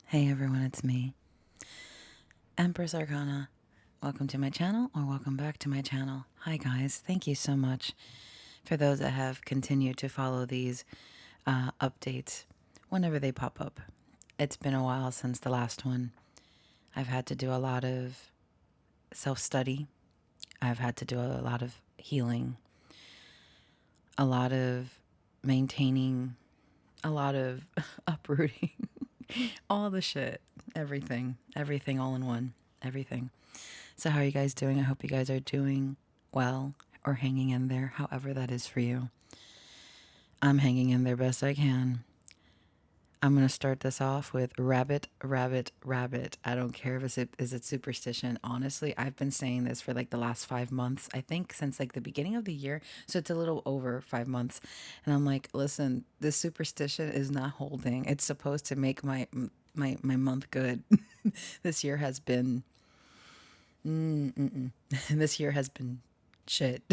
Hey everyone, it's me, Empress Arcana. Welcome to my channel, or welcome back to my channel. Hi guys, thank you so much for those that have continued to follow these updates whenever they pop up. It's been a while since the last one. I've had to do a lot of self-study. I've had to do a lot of healing, a lot of maintaining, a lot of uprooting, all the shit, everything all in one, everything. So, how are you guys doing? I hope you guys are doing well or hanging in there, however that is for you. I'm hanging in there best I can. I'm going to start this off with rabbit, rabbit, rabbit. I don't care if it's superstition. Honestly, I've been saying this for like the last 5 months. I think since like the beginning of the year. So it's a little over 5 months. And I'm like, listen, this superstition is not holding. It's supposed to make my month good. This year has been this year has been shit.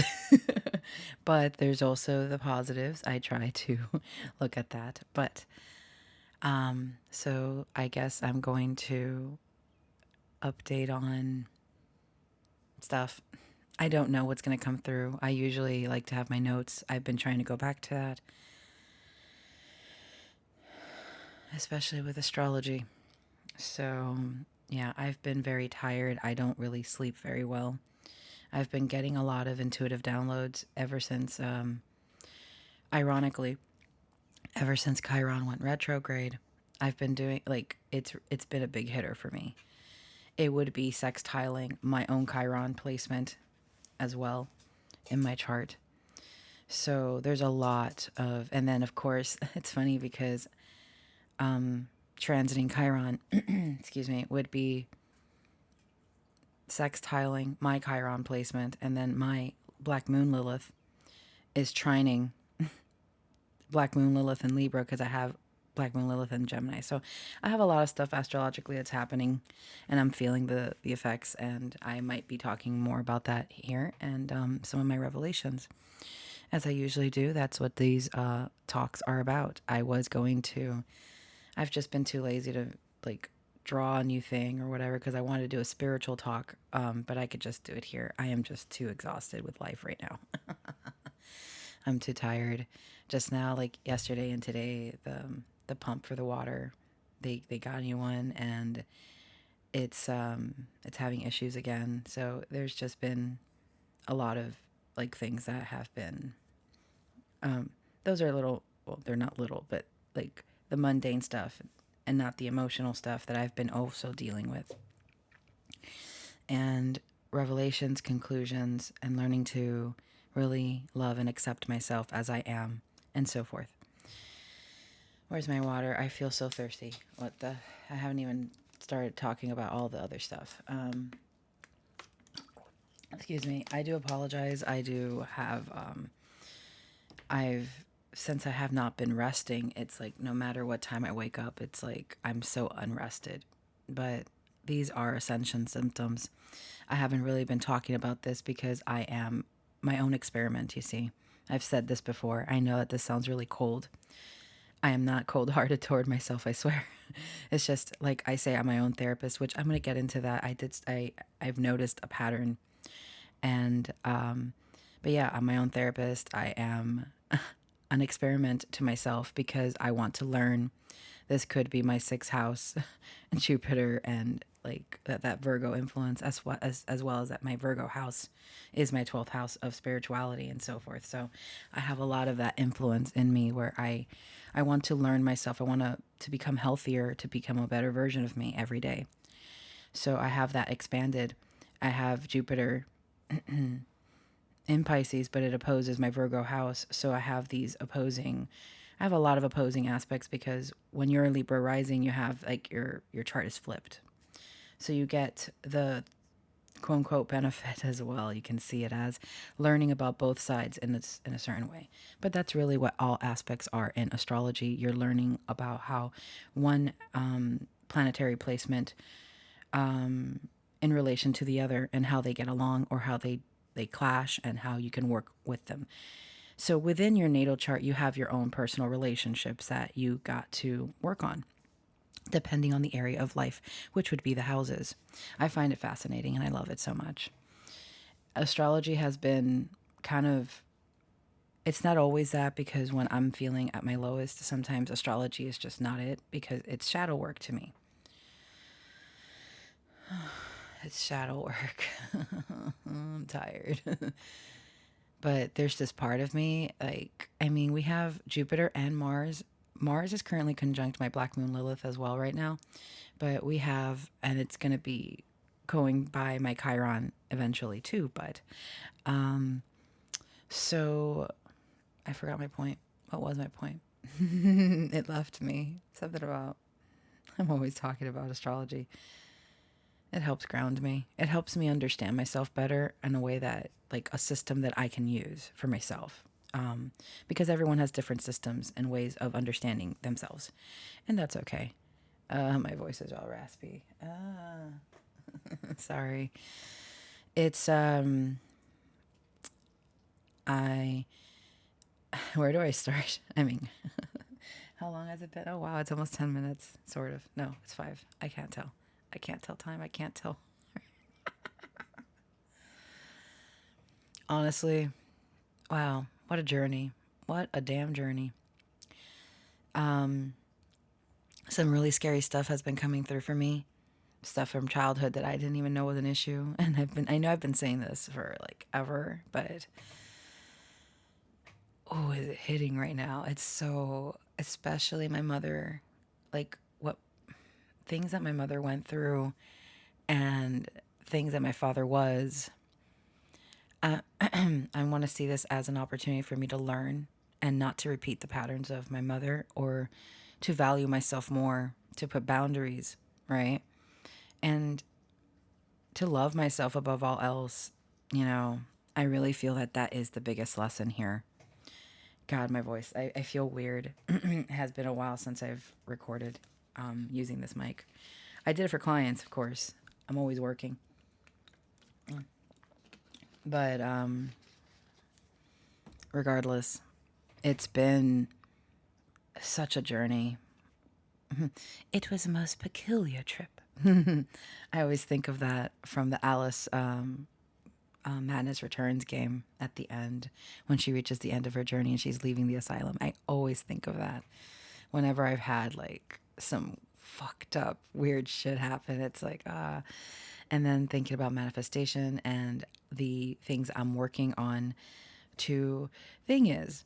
But there's also the positives. I try to look at that. But so I guess I'm going to update on stuff. I don't know what's going to come through. I usually like to have my notes. I've been trying to go back to that, especially with astrology. So, yeah, I've been very tired. I don't really sleep very well. I've been getting a lot of intuitive downloads ever since, ironically, ever since Chiron went retrograde. I've been doing like it's been a big hitter for me. It would be sextiling my own Chiron placement as well in my chart. So there's a lot of, and then of course it's funny because transiting Chiron, excuse me, would be sextiling my Chiron placement, and then my Black Moon Lilith is trining Black Moon Lilith in Libra because I have Black Moon Lilith in Gemini. So I have a lot of stuff astrologically that's happening, and I'm feeling the effects, and I might be talking more about that here and some of my revelations. As I usually do, that's what these talks are about. I've just been too lazy to like draw a new thing or whatever because I wanted to do a spiritual talk, but I could just do it here. I am just too exhausted with life right now. I'm too tired. Just now, like yesterday and today, the pump for the water, they got a new one, and it's having issues again. So there's just been a lot of like things that have been those are little, well, they're not little, but like the mundane stuff and not the emotional stuff that I've been also dealing with. And revelations, conclusions, and learning to really love and accept myself as I am, and so forth. Where's my water? I feel so thirsty. What the? I haven't even started talking about all the other stuff. Excuse me. I do apologize. I do have, I've, since I have not been resting, it's like no matter what time I wake up, it's like I'm so unrested. But these are ascension symptoms. I haven't really been talking about this because I am my own experiment, you see. I've said this before. I know that this sounds really cold. I am not cold hearted toward myself, I swear. It's just like I say, I'm my own therapist, which I'm going to get into that. I've noticed a pattern. And, but yeah, I'm my own therapist. I am an experiment to myself because I want to learn. This could be my sixth house, Jupiter, and like that Virgo influence, as well as that my Virgo house is my 12th house of spirituality and so forth. So I have a lot of that influence in me where I want to learn myself. I want to become healthier, to become a better version of me every day. So I have that expanded. I have Jupiter in Pisces, but it opposes my Virgo house. So I have I have a lot of opposing aspects because when you're a Libra rising, you have like your chart is flipped. So you get the quote unquote benefit as well. You can see it as learning about both sides in a certain way. But that's really what all aspects are in astrology. You're learning about how one planetary placement in relation to the other and how they get along or how they clash and how you can work with them. So within your natal chart, you have your own personal relationships that you got to work on. depending on the area of life, which would be the houses. I find it fascinating and I love it so much. Astrology has been kind of, it's not always that, because when I'm feeling at my lowest, sometimes astrology is just not it, because it's shadow work to me. It's shadow work. I'm tired. But there's this part of me, like, I mean, we have Jupiter and Mars. Mars is currently conjunct my Black Moon Lilith as well right now. But we have, and it's going to be going by my Chiron eventually too. But, so I forgot my point. What was my point? It left me. Something about, I'm always talking about astrology. It helps ground me. It helps me understand myself better in a way that, like, a system that I can use for myself. Because everyone has different systems and ways of understanding themselves. And that's okay. My voice is all raspy. Sorry. It's, I, where do I start? I mean, how long has it been? Oh, wow. It's almost 10 minutes, sort of. No, it's 5. I can't tell. I can't tell time. I can't tell. Honestly, wow. What a journey. What a damn journey. Some really scary stuff has been coming through for me. Stuff from childhood that I didn't even know was an issue. And I know I've been saying this for like ever, but oh, is it hitting right now? It's so, especially my mother, like what things that my mother went through and things that my father was. I want to see this as an opportunity for me to learn and not to repeat the patterns of my mother, or to value myself more, to put boundaries, right? And to love myself above all else. You know, I really feel that that is the biggest lesson here. God, my voice, I feel weird. It has been a while since I've recorded using this mic. I did it for clients, of course. I'm always working. But regardless, it's been such a journey. It was a most peculiar trip. I always think of that from the Alice Madness Returns game at the end, when she reaches the end of her journey and she's leaving the asylum. I always think of that whenever I've had like some fucked up weird shit happen. It's like, and then thinking about manifestation and the things I'm working on. To thing is,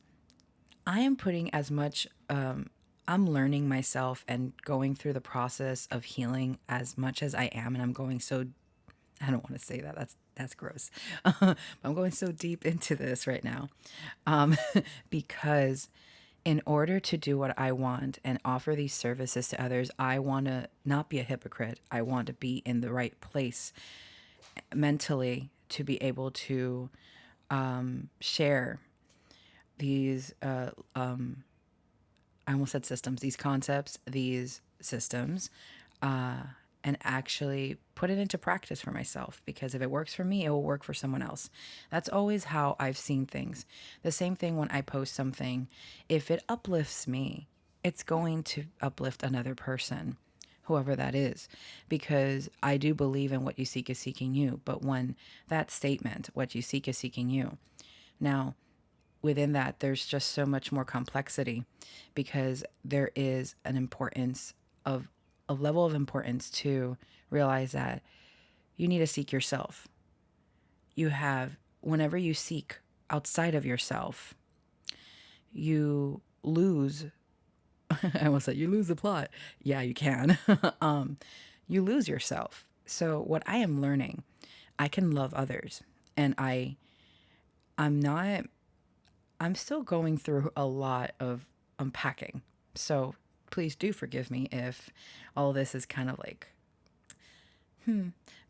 I am putting as much, I'm learning myself and going through the process of healing as much as I am. And I'm going so, I don't want to say that. That's gross. I'm going so deep into this right now, because in order to do what I want and offer these services to others, I want to not be a hypocrite. I want to be in the right place mentally to be able to share these I almost said systems, these concepts, these systems, and actually put it into practice for myself. Because if it works for me, it will work for someone else. That's always how I've seen things. The same thing when I post something, if it uplifts me, it's going to uplift another person, whoever that is. Because I do believe in what you seek is seeking you. But when that statement, what you seek is seeking you, now, within that, there's just so much more complexity, because there is an importance of a level of importance to realize that you need to seek yourself. You have, whenever you seek outside of yourself, you lose. I almost said you lose the plot. Yeah, you can. You lose yourself. So what I am learning, I can love others, and I'm not, I'm still going through a lot of unpacking. So please do forgive me if all this is kind of like,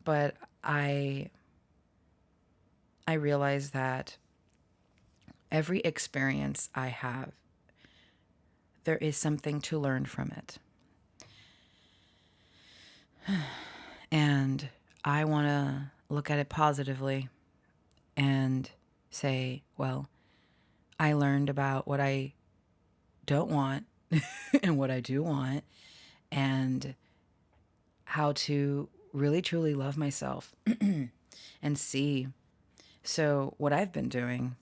but I realize that every experience I have, there is something to learn from it. And I want to look at it positively and say, well, I learned about what I don't want and what I do want. and how to really truly love myself and see. So, what I've been doing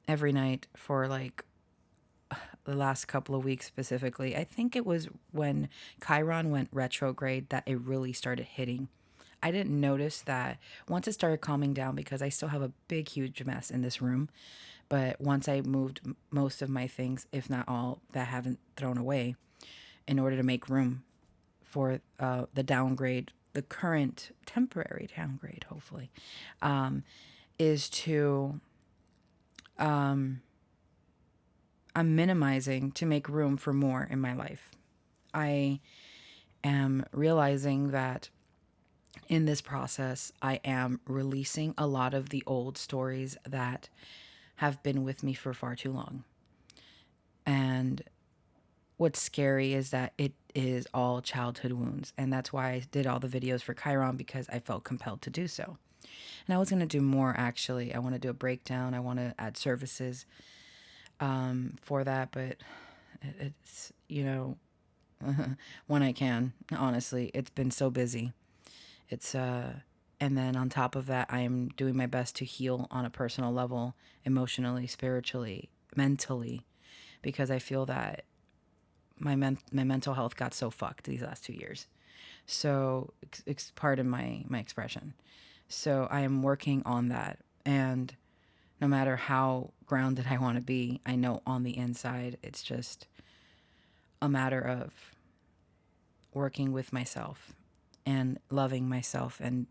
every night for like the last couple of weeks specifically, I think it was when Chiron went retrograde that it really started hitting. I didn't notice that once it started calming down because I still have a big, huge mess in this room. But once I moved most of my things, if not all, that I haven't thrown away in order to make room for the downgrade, the current temporary downgrade, hopefully, is to, I'm minimizing to make room for more in my life. I am realizing that in this process, I am releasing a lot of the old stories that have been with me for far too long. And what's scary is that it is all childhood wounds. And that's why I did all the videos for Chiron, because I felt compelled to do so. And I was going to do more, actually. I want to do a breakdown. I want to add services for that. But it's, when I can, honestly, it's been so busy. It's, and then on top of that, I'm doing my best to heal on a personal level, emotionally, spiritually, mentally, because I feel that my mental health got so fucked these last 2 years. So, pardon my expression. So I am working on that, and no matter how grounded I want to be, I know on the inside it's just a matter of working with myself and loving myself and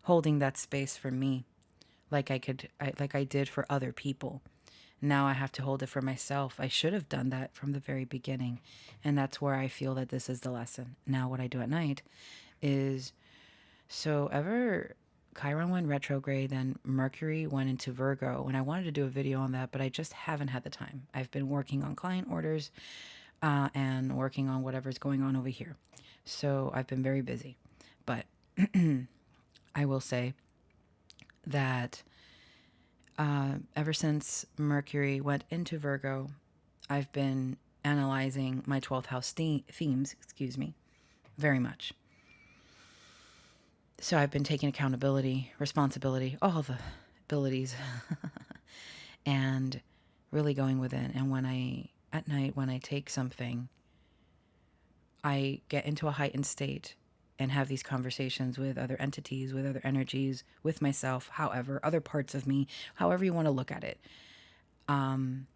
holding that space for me, like I did for other people. Now I have to hold it for myself. I should have done that from the very beginning. And that's where I feel that this is the lesson. Now, what I do at night is, so ever Chiron went retrograde, then Mercury went into Virgo. And I wanted to do a video on that, but I just haven't had the time. I've been working on client orders and working on whatever's going on over here. So I've been very busy. But I will say that ever since Mercury went into Virgo, I've been analyzing my 12th house themes, excuse me, very much. So I've been taking accountability, responsibility, all the abilities, and really going within. And at night, when I take something, I get into a heightened state and have these conversations with other entities, with other energies, with myself, however, other parts of me, however you want to look at it. And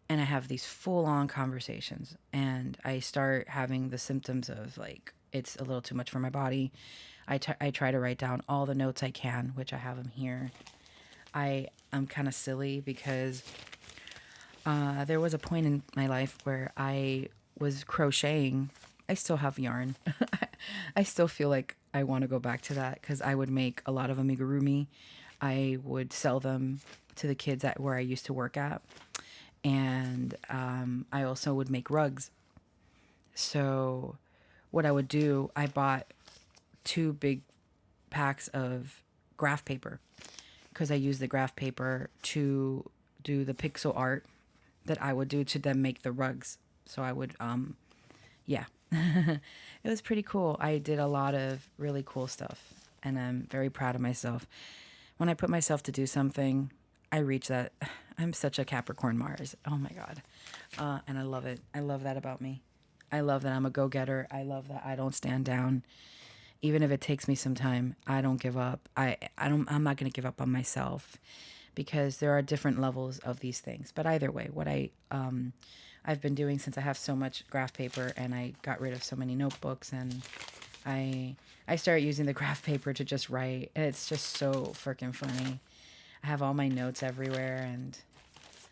I have these full on conversations, and I start having the symptoms of like, it's a little too much for my body. I try to write down all the notes I can, which I have them here. I'm kind of silly because there was a point in my life where I was crocheting. I still have yarn. I still feel like I want to go back to that because I would make a lot of amigurumi. I would sell them to the kids at where I used to work at. And I also would make rugs. So what I would do, I bought 2 big packs of graph paper because I use the graph paper to do the pixel art that I would do to then make the rugs. So I would, yeah, it was pretty cool. I did a lot of really cool stuff, and I'm very proud of myself. When I put myself to do something, I reach that. I'm such a Capricorn Mars. Oh my God. And I love it. I love that about me. I love that I'm a go-getter. I love that I don't stand down. Even if it takes me some time, I don't give up. I'm not going to give up on myself because there are different levels of these things. But either way, what I've been doing since I have so much graph paper and I got rid of so many notebooks, and I started using the graph paper to just write, and it's just so freaking funny. I have all my notes everywhere, and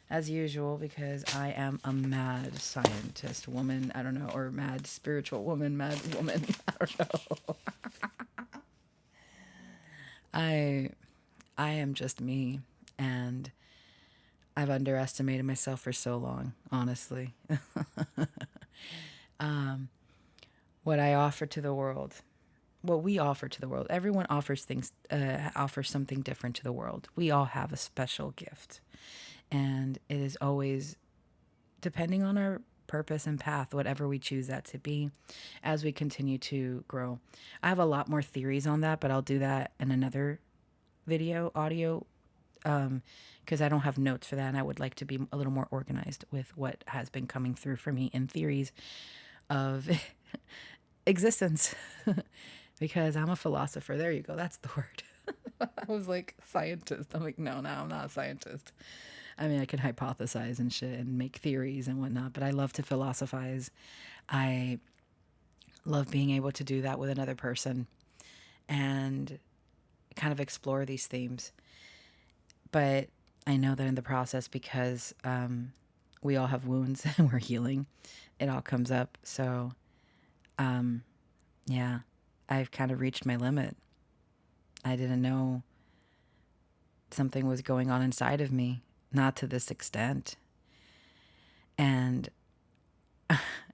as usual, because I am a mad scientist woman, I don't know, or mad spiritual woman, mad woman, I don't know. I I am just me, and I've underestimated myself for so long, honestly. What I offer to the world, what we offer to the world, everyone offers things, offers something different to the world. We all have a special gift, and it is always depending on our purpose and path, whatever we choose that to be, as we continue to grow. I have a lot more theories on that, but I'll do that in another video, audio, because I don't have notes for that, and I would like to be a little more organized with what has been coming through for me in theories of existence. Because I'm a philosopher. There you go. That's the word. I was like, scientist. I'm like, no, I'm not a scientist. I mean, I can hypothesize and shit and make theories and whatnot, but I love to philosophize. I love being able to do that with another person and kind of explore these themes. But I know that in the process, because we all have wounds and we're healing, it all comes up. So, yeah, I've kind of reached my limit. I didn't know something was going on inside of me, not to this extent. And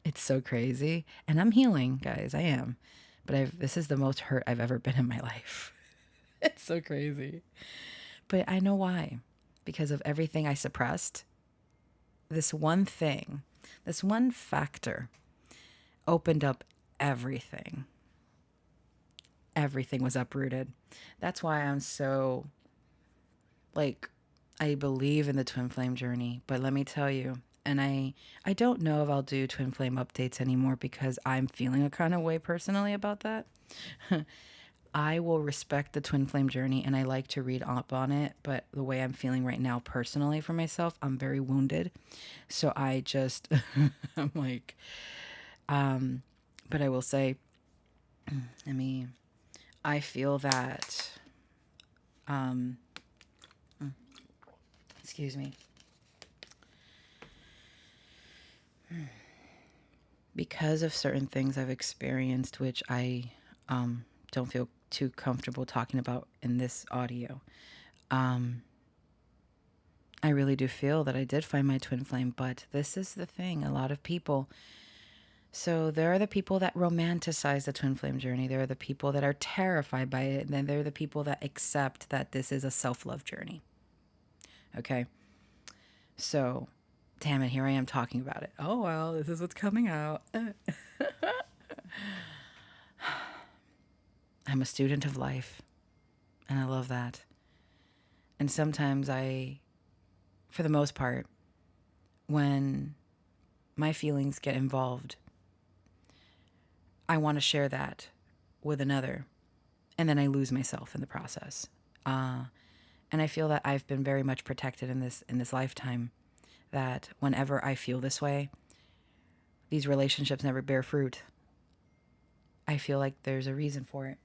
it's so crazy. And I'm healing, guys. I am. But this is the most hurt I've ever been in my life. It's so crazy. But I know why. Because of everything I suppressed. This one thing, this one factor opened up everything. Everything was uprooted. That's why I'm so, like, I believe in the twin flame journey. But let me tell you, and I don't know if I'll do twin flame updates anymore because I'm feeling a kind of way personally about that. I will respect the twin flame journey and I like to read up on it, but the way I'm feeling right now personally for myself, I'm very wounded. So I just I'm like but I will say, I feel that excuse me. Because of certain things I've experienced, which I don't feel too comfortable talking about in this audio, I really do feel that I did find my twin flame. But this is the thing, a lot of people. So there are the people that romanticize the twin flame journey. There are the people that are terrified by it. And then there are the people that accept that this is a self-love journey. Okay. So, damn it, here I am talking about it. Oh, well, this is what's coming out. I'm a student of life, and I love that. And sometimes for the most part, when my feelings get involved, I want to share that with another, and then I lose myself in the process. And I feel that I've been very much protected in this lifetime, that whenever I feel this way, these relationships never bear fruit. I feel like there's a reason for it.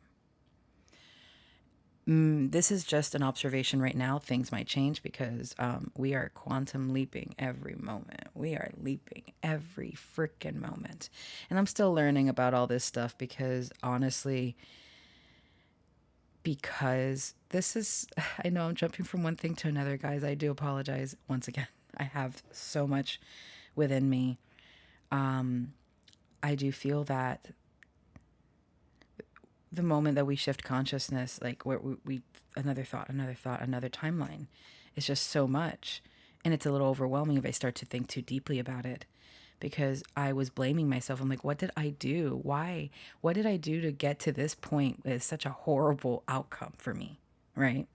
This is just an observation right now. Things might change because we are quantum leaping every moment. We are leaping every freaking moment. And I'm still learning about all this stuff because honestly, because this is, I know I'm jumping from one thing to another, guys. I do apologize once again. I have so much within me. I do feel that the moment that we shift consciousness, like where we another thought, another timeline, it's just so much. And it's a little overwhelming if I start to think too deeply about it, because I was blaming myself. I'm like, what did I do? Why? What did I do to get to this point with such a horrible outcome for me? Right?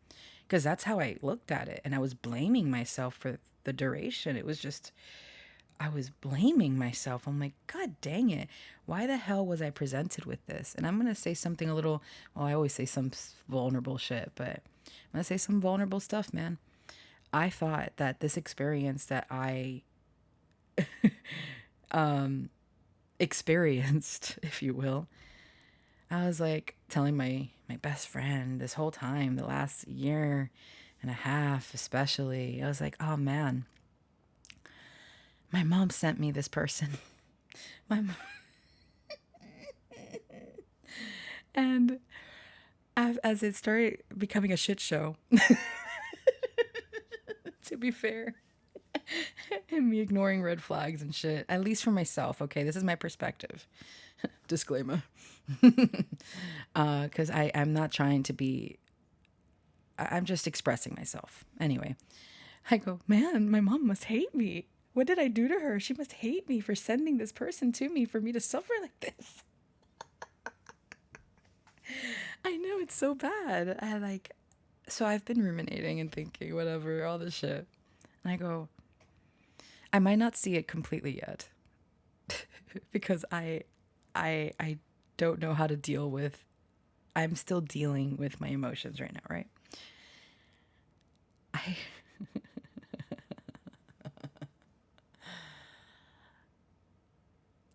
Because that's how I looked at it. And I was blaming myself for the duration. It was just, I was blaming myself. I'm like, God dang it. Why the hell was I presented with this? And I'm going to say something a little, well, I always say some vulnerable shit, but I'm going to say some vulnerable stuff, man. I thought that this experience that I experienced, if you will, I was like telling my best friend this whole time, the last year and a half especially, I was like, oh man, my mom sent me this person. My mom. And as it started becoming a shit show, to be fair, and me ignoring red flags and shit, at least for myself, okay, this is my perspective. Disclaimer. Because I'm not trying to be, I'm just expressing myself. Anyway, I go, man, my mom must hate me. What did I do to her? She must hate me for sending this person to me for me to suffer like this. I know it's so bad. So I've been ruminating and thinking, whatever, all this shit. And I go, I might not see it completely yet because I don't know how to deal with, I'm still dealing with my emotions right now, right? I,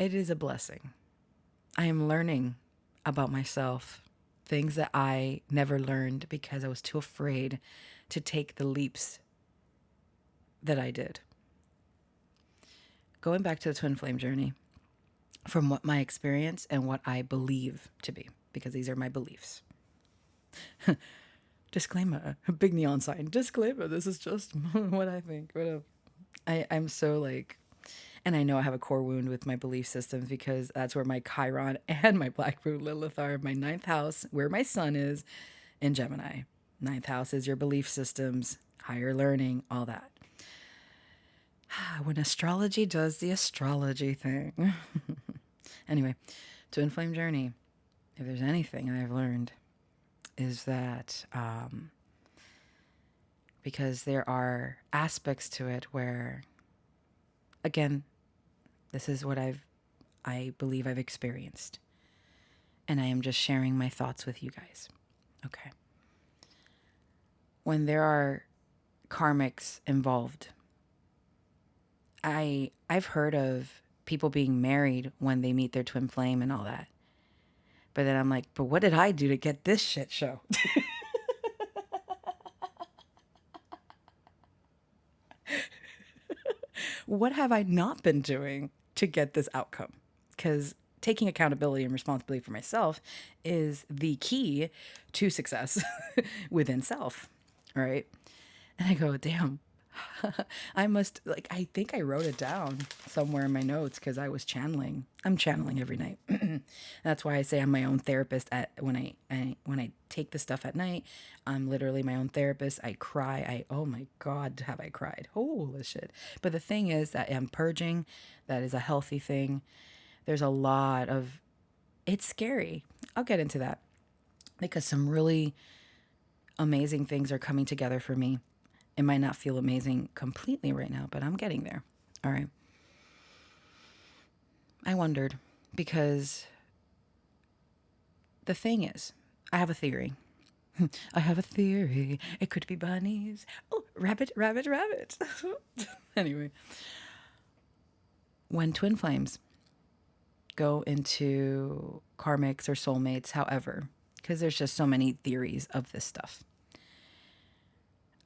it is a blessing. I am learning about myself, things that I never learned because I was too afraid to take the leaps that I did. Going back to the twin flame journey, from what my experience and what I believe to be, because these are my beliefs. Disclaimer, big neon sign. Disclaimer, this is just what I think. Whatever. I'm so like, and I know I have a core wound with my belief systems because that's where my Chiron and my Black Moon Lilith are. My ninth house, where my sun is, in Gemini. Ninth house is your belief systems, higher learning, all that. When astrology does the astrology thing. Anyway, twin flame journey. If there's anything I've learned, is that because there are aspects to it where, again, this is what I believe I've experienced, and I am just sharing my thoughts with you guys. Okay. When there are karmics involved, I've heard of people being married when they meet their twin flame and all that. But then I'm like, but what did I do to get this shit show? What have I not been doing to get this outcome? Because taking accountability and responsibility for myself is the key to success within self, right? And I go, damn, I must, like, I think I wrote it down somewhere in my notes because I was channeling. I'm channeling every night. That's why I say I'm my own therapist. When I take the stuff at night, I'm literally my own therapist. I cry. Oh my God, have I cried? Holy shit. But the thing is that I'm purging. That is a healthy thing. There's a lot of, it's scary. I'll get into that because some really amazing things are coming together for me. It might not feel amazing completely right now, but I'm getting there. All right. I wondered because the thing is, I have a theory. I have a theory. It could be bunnies. Oh, rabbit, rabbit, rabbit. Anyway, when twin flames go into karmics or soulmates, however, because there's just so many theories of this stuff.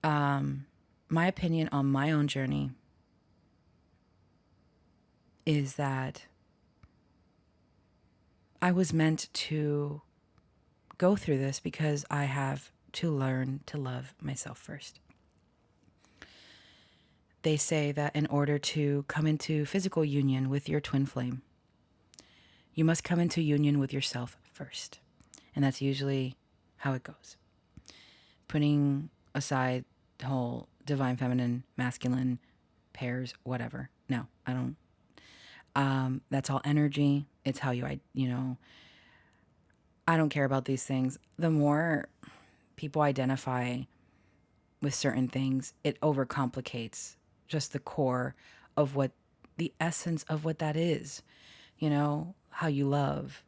My opinion on my own journey is that I was meant to go through this because I have to learn to love myself first. They say that in order to come into physical union with your twin flame, you must come into union with yourself first. And that's usually how it goes. Putting aside the whole divine feminine, masculine pairs, whatever. No, I don't. That's all energy. It's how I don't care about these things. The more people identify with certain things, it overcomplicates just the core of what the essence of what that is, how you love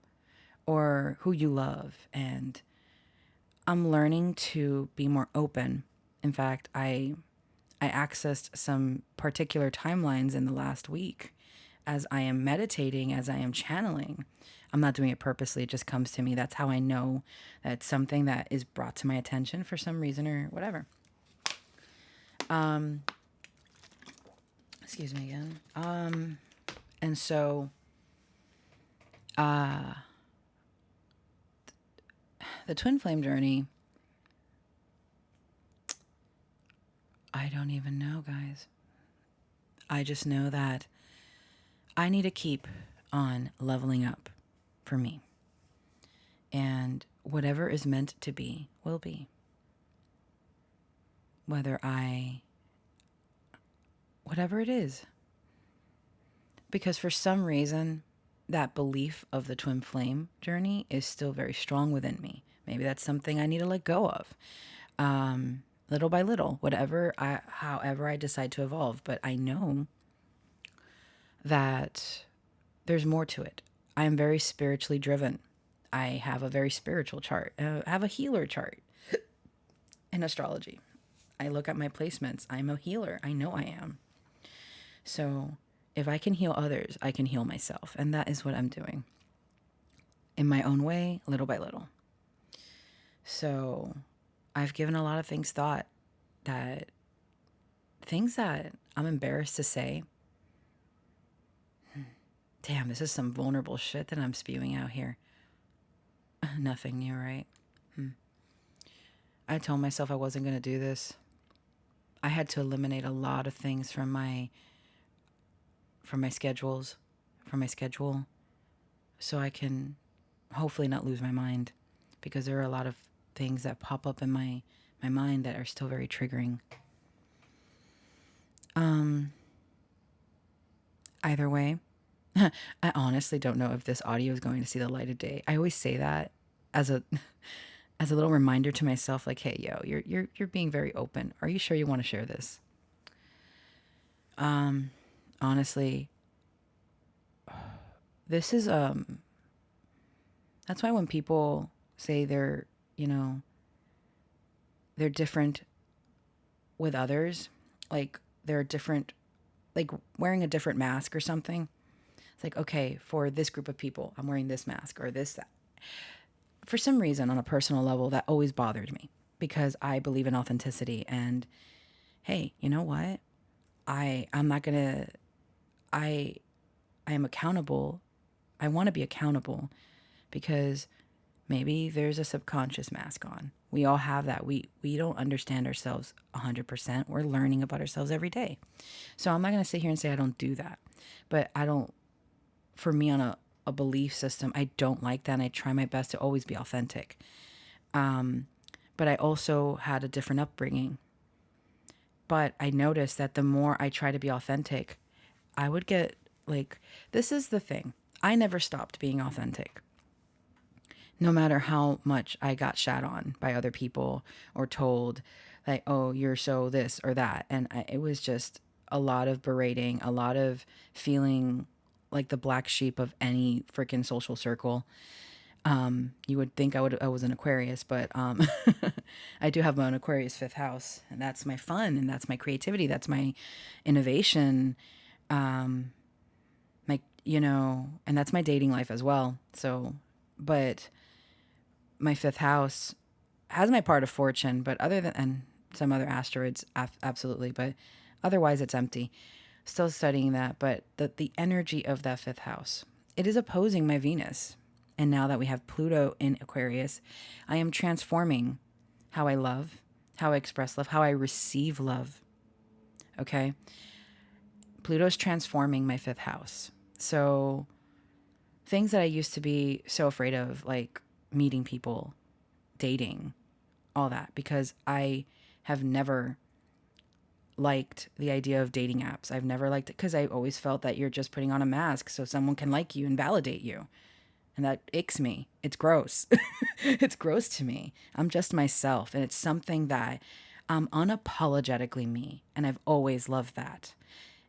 or who you love. And I'm learning to be more open. In fact, I accessed some particular timelines in the last week as I am meditating, as I am channeling. I'm not doing it purposely. It just comes to me. That's how I know that it's something that is brought to my attention for some reason or whatever. Excuse me again. And so, the twin flame journey, I don't even know, guys. I just know that I need to keep on leveling up for me. And whatever is meant to be will be. Whatever it is, because for some reason, that belief of the twin flame journey is still very strong within me. Maybe that's something I need to let go of. Little by little, however I decide to evolve. But I know that there's more to it. I am very spiritually driven. I have a very spiritual chart. I have a healer chart in astrology. I look at my placements. I'm a healer. I know I am. So if I can heal others, I can heal myself. And that is what I'm doing in my own way, little by little. So I've given a lot of things thought, that things that I'm embarrassed to say. Damn, this is some vulnerable shit that I'm spewing out here. Nothing new, right? I told myself I wasn't going to do this. I had to eliminate a lot of things from my schedule, so I can hopefully not lose my mind, because there are a lot of things that pop up in my mind that are still very triggering. Either way, I honestly don't know if this audio is going to see the light of day. I always say that as a little reminder to myself, like, hey, yo, you're being very open. Are you sure you want to share this? Honestly, this is that's why when people say they're different with others, like they're different, like wearing a different mask or something. It's like, okay, for this group of people, I'm wearing this mask or this, that. For some reason, on a personal level, that always bothered me, because I believe in authenticity. And hey, you know what? I'm not gonna. I am accountable. I want to be accountable, because maybe there's a subconscious mask on. We all have that. We don't understand ourselves 100%. We're learning about ourselves every day. So I'm not going to sit here and say I don't do that. But for me, on a belief system, I don't like that. And I try my best to always be authentic. But I also had a different upbringing. But I noticed that the more I try to be authentic, I would get this is the thing. I never stopped being authentic. No matter how much I got shat on by other people or told, like, oh, you're so this or that. And it was just a lot of berating, a lot of feeling like the black sheep of any freaking social circle. You would think I was an Aquarius, but I do have my own Aquarius fifth house, and that's my fun, and that's my creativity, that's my innovation, and that's my dating life as well. So, but my fifth house has my part of fortune, but and some other asteroids, absolutely, but otherwise it's empty. Still studying that, but the energy of that fifth house, it is opposing my Venus. And now that we have Pluto in Aquarius, I am transforming how I love, how I express love, how I receive love. Okay? Pluto's transforming my fifth house. So things that I used to be so afraid of, like meeting people, dating, all that, because I have never liked the idea of dating apps. I've never liked it because I always felt that you're just putting on a mask so someone can like you and validate you. And that icks me. It's gross. It's gross to me. I'm just myself. And it's something that I'm unapologetically me. And I've always loved that.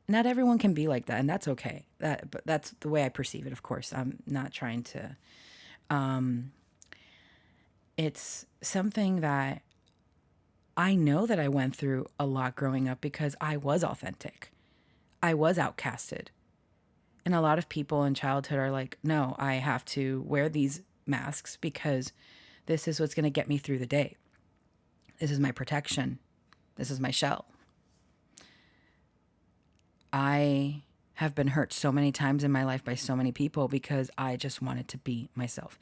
Not everyone can be like that. And that's okay. But that's the way I perceive it, of course. I'm not trying to. It's something that I know that I went through a lot growing up, because I was authentic. I was outcasted. And a lot of people in childhood are like, no, I have to wear these masks because this is what's going to get me through the day. This is my protection. This is my shell. I have been hurt so many times in my life by so many people because I just wanted to be myself.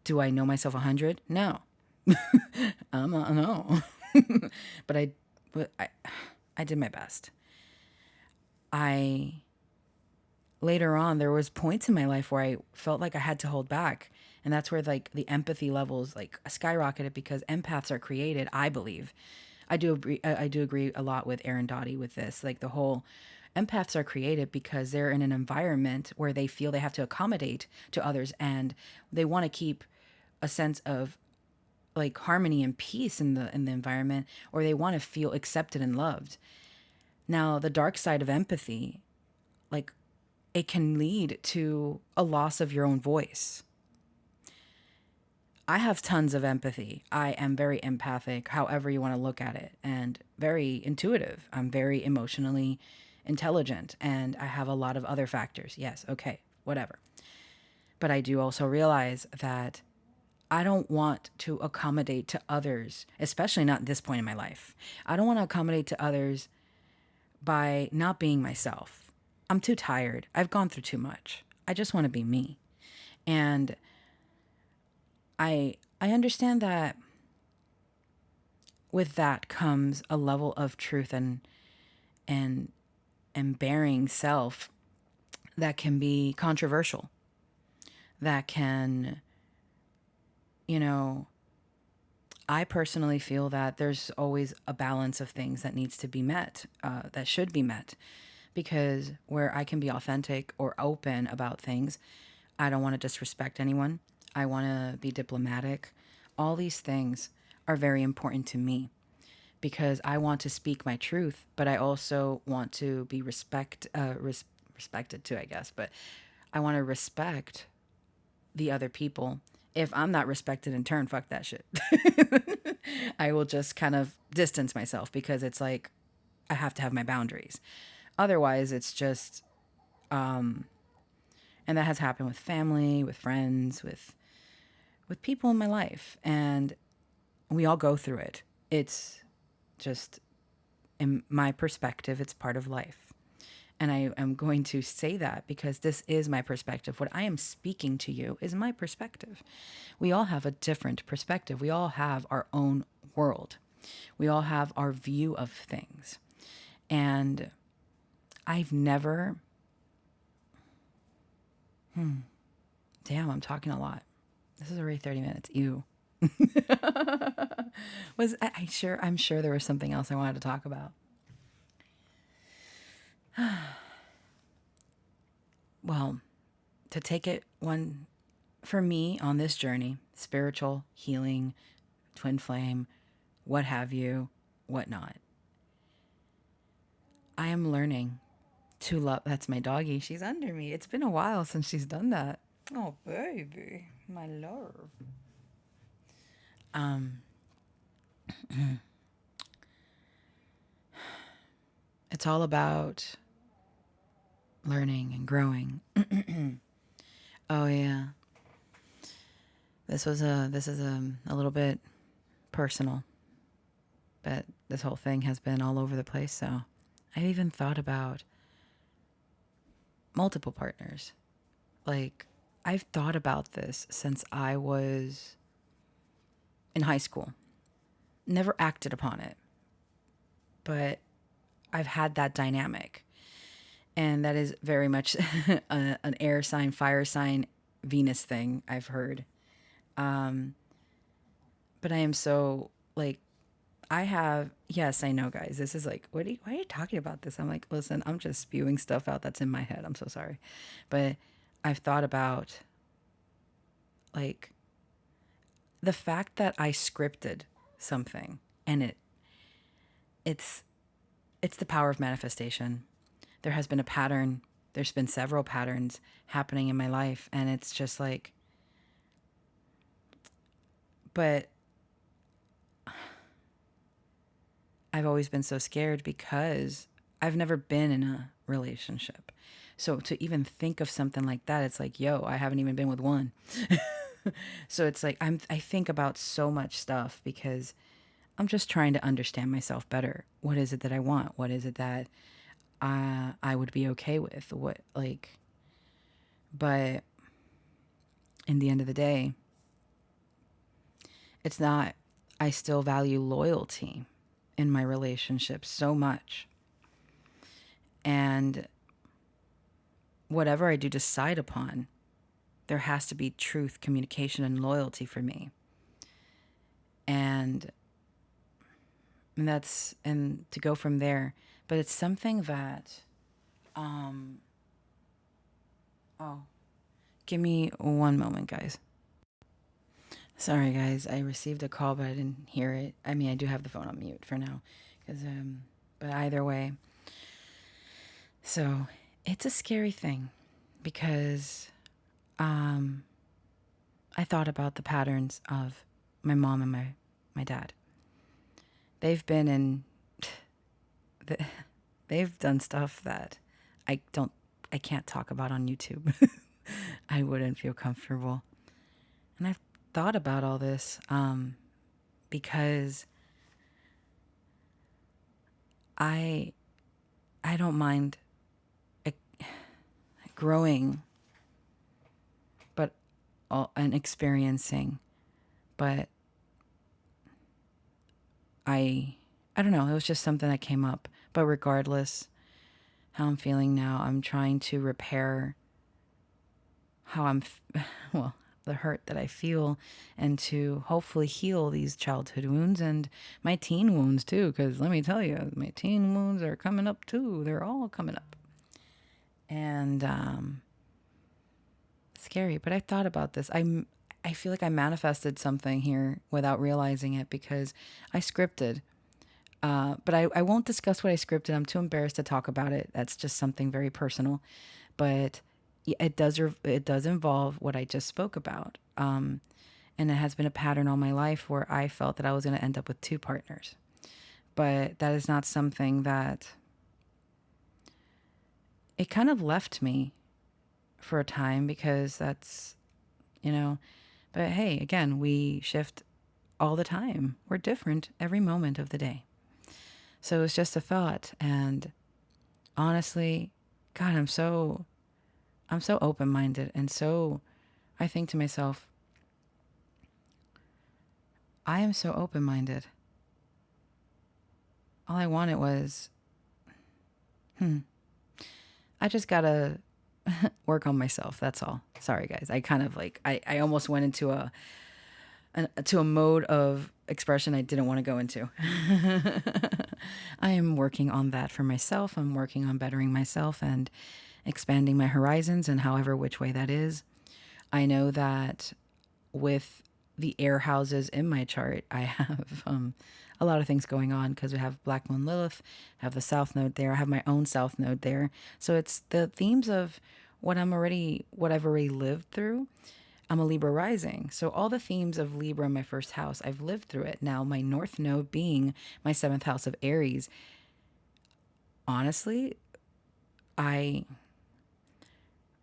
Do I know myself 100? No. No. But I did my best. Later on, there was points in my life where I felt like I had to hold back. And that's where like the empathy levels like skyrocketed, because empaths are created, I believe. I do agree a lot with Aaron Doughty with this, like the whole Empaths are created because they're in an environment where they feel they have to accommodate to others, and they want to keep a sense of like harmony and peace in the environment, or they want to feel accepted and loved. Now, the dark side of empathy, like, it can lead to a loss of your own voice. I have tons of empathy. I am very empathic, however you want to look at it, and very intuitive. I'm very emotionally intelligent, and I have a lot of other factors. Yes, okay, whatever. But I do also realize that I don't want to accommodate to others, especially not at this point in my life. I don't want to accommodate to others by not being myself. I'm too tired. I've gone through too much. I just want to be me. And I understand that with that comes a level of truth and and bearing self that can be controversial. That can, you know, I personally feel that there's always a balance of things that needs to be met, that should be met, because where I can be authentic or open about things, I don't want to disrespect anyone. I want to be diplomatic. All these things are very important to me because I want to speak my truth, but I also want to be respected too, I guess. But I want to respect the other people. If I'm not respected in turn, fuck that shit. I will just kind of distance myself because it's like I have to have my boundaries. Otherwise, it's just, and that has happened with family, with friends, with people in my life, and we all go through it. It's just, in my perspective, it's part of life. And I am going to say that because this is my perspective. What I am speaking to you is my perspective. We all have a different perspective. We all have our own world. We all have our view of things. And I've never, damn, I'm talking a lot. This is already 30 minutes. Ew. I'm sure there was something else I wanted to talk about. Well, to take it one for me on this journey, spiritual, healing, twin flame, what have you, whatnot. I am learning to love. That's my doggie. She's under me. It's been a while since she's done that. Oh, baby, my love. Um, it's all about learning and growing. Oh yeah, this is a little bit personal, but this whole thing has been all over the place. So I've even thought about multiple partners. Like, I've thought about this since I was in high school. Never acted upon it, but I've had that dynamic. And that is very much an air sign, fire sign, Venus thing, I've heard. Um, but I am so, like, I have, yes, I know, guys. This is like, why are you talking about this? I'm like, listen, I'm just spewing stuff out that's in my head. I'm so sorry. But I've thought about, like, the fact that I scripted something, and it's it's the power of manifestation. There has been a pattern. There's been several patterns happening in my life, and it's just like, but I've always been so scared because I've never been in a relationship. So to even think of something like that, it's like, yo, I haven't even been with one. So it's like I think about so much stuff because I'm just trying to understand myself better. What is it that I want? What is it that I would be okay with? What, like, but in the end of the day, it's not, I still value loyalty in my relationships so much. And whatever I do decide upon, there has to be truth, communication, and loyalty for me. And that's, and to go from there. But it's something that Um, oh, give me one moment, guys. Sorry, guys. I received a call, but I didn't hear it. I mean, I do have the phone on mute for now, because but either way, so it's a scary thing because um, I thought about the patterns of my mom and my dad. They've been in, the, they've done stuff that I don't, I can't talk about on YouTube. I wouldn't feel comfortable, and I've thought about all this because I I don't mind growing, but and experiencing, but I I don't know. It was just something that came up. But regardless, how I'm feeling now, I'm trying to repair how well, the hurt that I feel, and to hopefully heal these childhood wounds and my teen wounds too. Because let me tell you, my teen wounds are coming up too. They're all coming up, and scary. But I thought about this. I feel like I manifested something here without realizing it because I scripted. But I won't discuss what I scripted. I'm too embarrassed to talk about it. That's just something very personal. But it does involve what I just spoke about. And it has been a pattern all my life where I felt that I was going to end up with two partners. But that is not something that it kind of left me for a time because that's, you know, but hey, again, we shift all the time. We're different every moment of the day. So it's just a thought. And honestly, God, I'm so open-minded, and so I think to myself, I am so open-minded. All I wanted was, I just gotta work on myself. That's all. Sorry, guys. I kind of like, I almost went into to a mode of expression I didn't want to go into. I am working on that for myself. I'm working on bettering myself and expanding my horizons, and however which way that is. I know that with the air houses in my chart, I have a lot of things going on because we have Black Moon Lilith, I have the South Node there, I have my own South Node there. So it's the themes of what I've already lived through. I'm a Libra rising. So all the themes of Libra in my first house, I've lived through it. Now, my North Node being my seventh house of Aries, honestly, I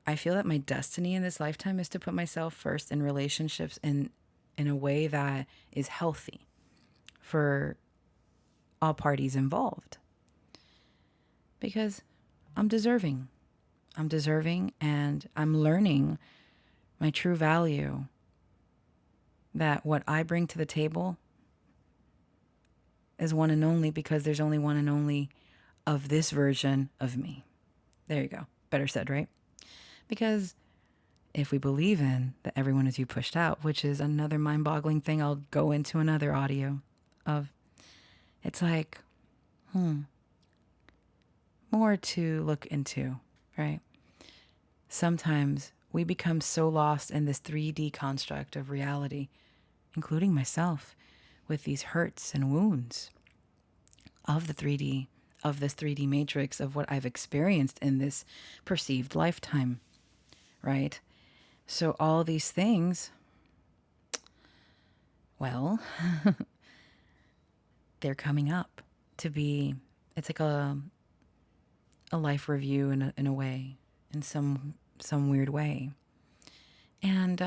I feel that my destiny in this lifetime is to put myself first in relationships in a way that is healthy for all parties involved. Because I'm deserving. I'm deserving, and I'm learning my true value, that what I bring to the table is one and only, because there's only one and only of this version of me. There you go. Better said, right? Because if we believe in that everyone is you pushed out, which is another mind-boggling thing I'll go into another audio of, it's like, more to look into, right? Sometimes we become so lost in this 3D construct of reality, including myself, with these hurts and wounds of the 3D, of this 3D matrix of what I've experienced in this perceived lifetime, right? So all these things, well, they're coming up to be, it's like a life review in a way, in some weird way. And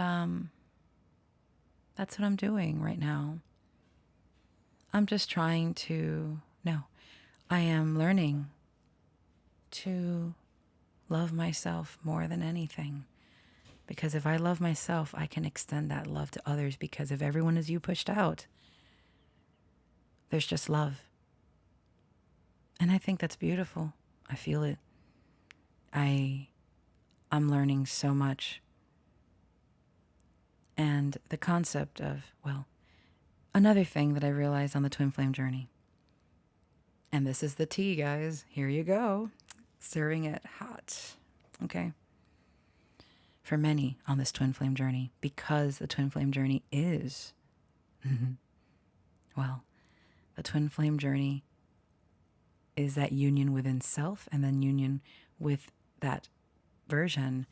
that's what I'm doing right now. I'm just trying to, no, I am learning to love myself more than anything. Because if I love myself, I can extend that love to others. Because if everyone is you pushed out, there's just love. And I think that's beautiful. I feel it. I'm learning so much. And the concept of, well, another thing that I realized on the twin flame journey. And this is the tea, guys. Here you go. Serving it hot. Okay. For many on this twin flame journey, because the twin flame journey is, well, the twin flame journey is that union within self and then union with that version,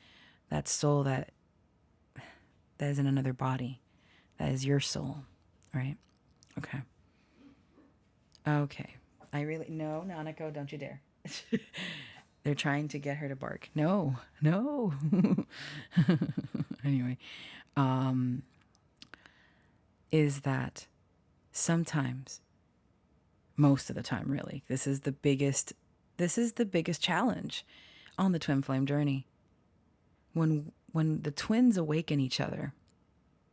that soul that is in another body. That is your soul, right? Okay. Okay. No, Nanako, don't you dare. They're trying to get her to bark. No, no. Anyway, is that sometimes, most of the time, really, this is the biggest challenge on the twin flame journey. When the twins awaken each other,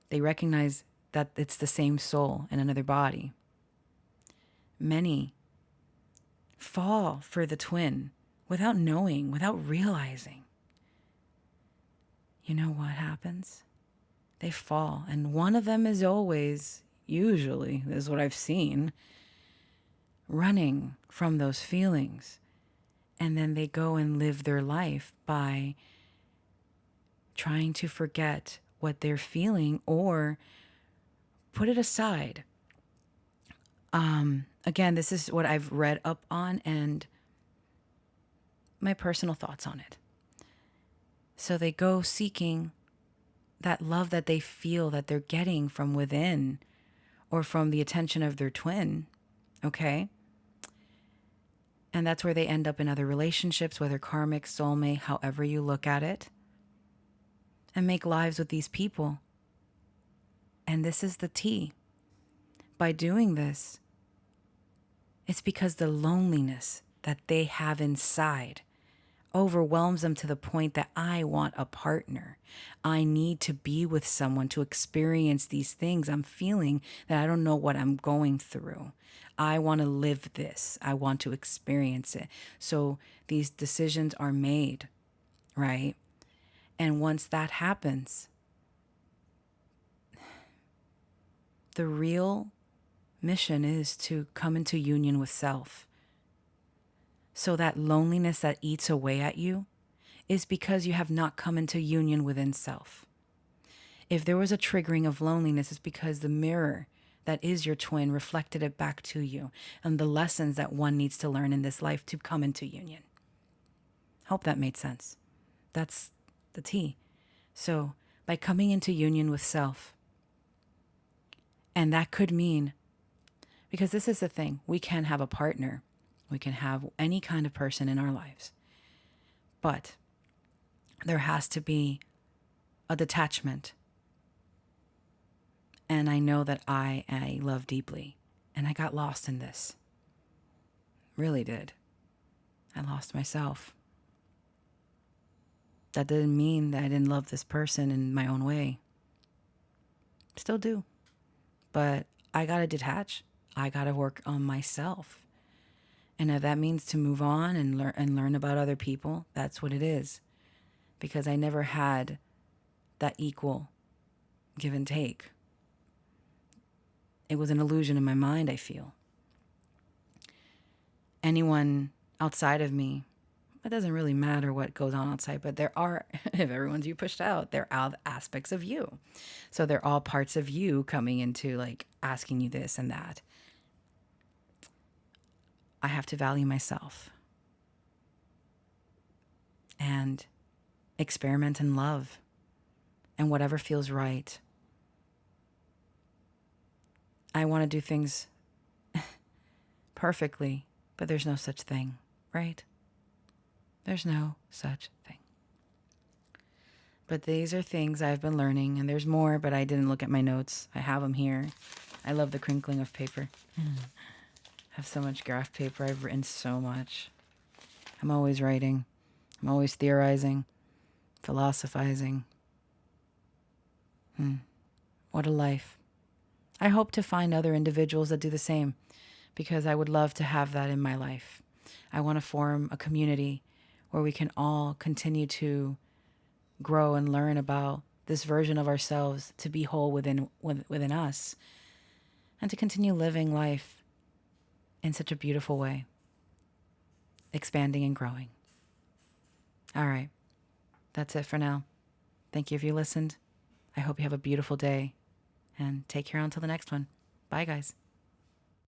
they recognize that it's the same soul in another body. Many fall for the twin without knowing, without realizing. You know what happens? They fall, and one of them is always, usually, this is what I've seen, running from those feelings. And then they go and live their life by trying to forget what they're feeling or put it aside. Again, this is what I've read up on and my personal thoughts on it. So they go seeking that love that they feel that they're getting from within or from the attention of their twin, okay? And that's where they end up in other relationships, whether karmic, soulmate, however you look at it, and make lives with these people. And this is the tea. By doing this, it's because the loneliness that they have inside overwhelms them to the point that I want a partner. I need to be with someone to experience these things I'm feeling that I don't know what I'm going through. I want to live this. I want to experience it. So these decisions are made, right? And once that happens, the real mission is to come into union with self. So that loneliness that eats away at you is because you have not come into union within self. If there was a triggering of loneliness, it's because the mirror that is your twin reflected it back to you and the lessons that one needs to learn in this life to come into union. Hope that made sense. That's the tea. So by coming into union with self, and that could mean, because this is the thing, we can have a partner. We can have any kind of person in our lives. But there has to be a detachment. And I know that I love deeply. And I got lost in this. Really did. I lost myself. That didn't mean that I didn't love this person in my own way. Still do. But I got to detach. I got to work on myself. And if that means to move on and learn about other people, that's what it is. Because I never had that equal give and take. It was an illusion in my mind, I feel. Anyone outside of me, it doesn't really matter what goes on outside, but there are, if everyone's you pushed out, there are aspects of you. So they're all parts of you coming into like asking you this and that. I have to value myself and experiment in love and whatever feels right. I want to do things perfectly, but there's no such thing, right? There's no such thing. But these are things I've been learning, and there's more, but I didn't look at my notes. I have them here. I love the crinkling of paper. I have so much graph paper. I've written so much. I'm always writing. I'm always theorizing, philosophizing. What a life. I hope to find other individuals that do the same, because I would love to have that in my life. I want to form a community where we can all continue to grow and learn about this version of ourselves, to be whole within us, and to continue living life in such a beautiful way, expanding and growing. All right. That's it for now. Thank you if you listened. I hope you have a beautiful day and take care until the next one. Bye, guys.